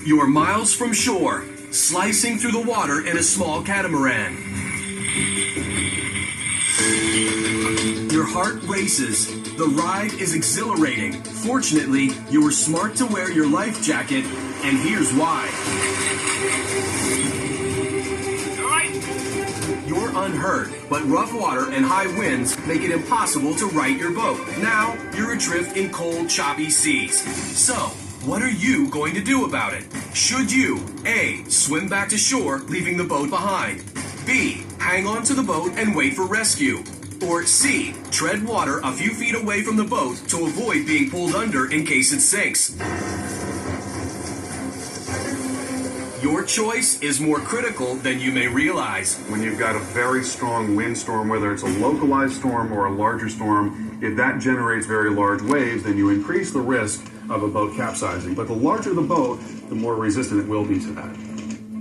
You're miles from shore, slicing through the water in a small catamaran. Your heart races. The ride is exhilarating. Fortunately, you were smart to wear your life jacket, and here's why. You're unhurt, but rough water and high winds make it impossible to right your boat. Now, you're adrift in cold, choppy seas. So, what are you going to do about it? Should you, A, swim back to shore, leaving the boat behind? B, hang on to the boat and wait for rescue? Or C, tread water a few feet away from the boat to avoid being pulled under in case it sinks? Your choice is more critical than you may realize. When you've got a very strong windstorm, whether it's a localized storm or a larger storm, if that generates very large waves, then you increase the risk of a boat capsizing. But the larger the boat, the more resistant it will be to that.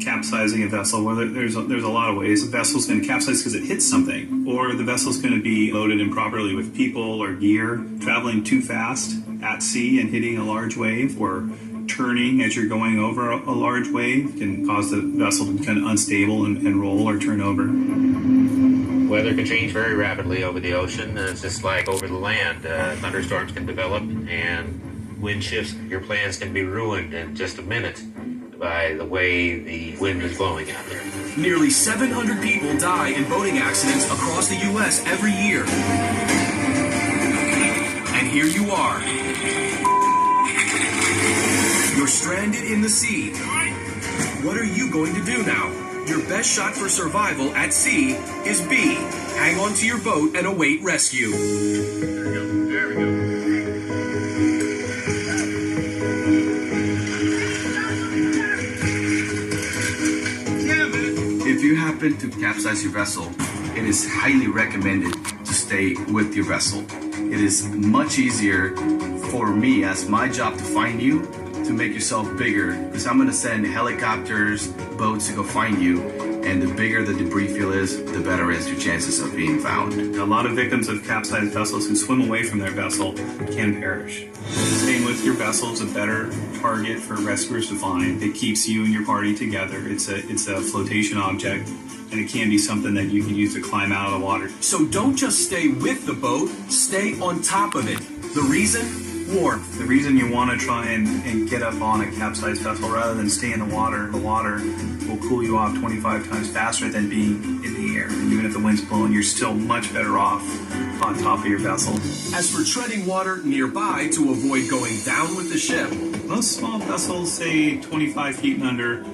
Capsizing a vessel, whether there's a lot of ways. A vessel's going to capsize because it hits something, or the vessel's going to be loaded improperly with people or gear, traveling too fast at sea and hitting a large wave, or turning as you're going over a large wave can cause the vessel to become unstable and roll or turn over. Weather can change very rapidly over the ocean. It's just like over the land. Thunderstorms can develop, and wind shifts. Your plans can be ruined in just a minute by the way the wind is blowing out there. Nearly 700 people die in boating accidents across the U.S. every year. And here you are. You're stranded in the sea. What are you going to do now? Your best shot for survival at sea is B, hang on to your boat and await rescue. There we go. If you happen to capsize your vessel, it is highly recommended to stay with your vessel. It is much easier for me as my job to find you, to make yourself bigger, because I'm going to send helicopters, boats to go find you, and the bigger the debris field is, the better is your chances of being found. A lot of victims of capsized vessels who swim away from their vessel can perish. Staying with your vessel is a better target for rescuers to find. It keeps you and your party together. It's a flotation object, and it can be something that you can use to climb out of the water. So don't just stay with the boat, stay on top of it. The reason? Warmth. The reason you want to try and get up on a capsized vessel rather than stay in the water will cool you off 25 times faster than being in the air. And even if the wind's blowing, you're still much better off on top of your vessel. As for treading water nearby to avoid going down with the ship, most small vessels, say 25 feet and under,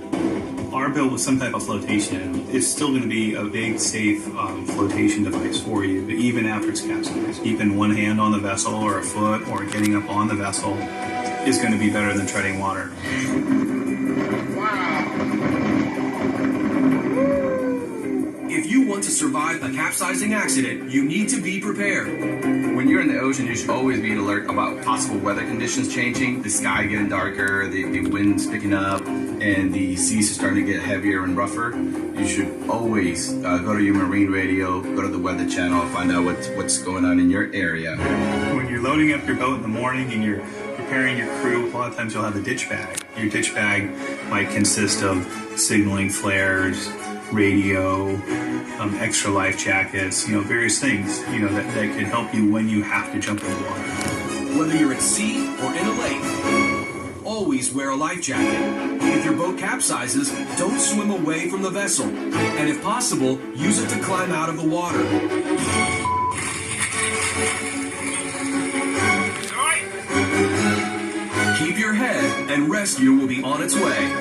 are built with some type of flotation. It's still going to be a big, safe flotation device for you, but even after it's capsized. Keeping one hand on the vessel or a foot or getting up on the vessel is going to be better than treading water. if you want to survive a capsizing accident, you need to be prepared. When you're in the ocean, you should always be alert about possible weather conditions changing, the sky getting darker, the wind's picking up, and the seas are starting to get heavier and rougher. You should always go to your marine radio, go to the weather channel, and find out what's going on in your area. When you're loading up your boat in the morning and you're preparing your crew, a lot of times you'll have a ditch bag. Your ditch bag might consist of signaling flares, radio, extra life jackets, various things, that can help you when you have to jump in the water. Whether you're at sea or in a lake, always wear a life jacket. If your boat capsizes, don't swim away from the vessel. And if possible, use it to climb out of the water. Keep your head, and rescue will be on its way.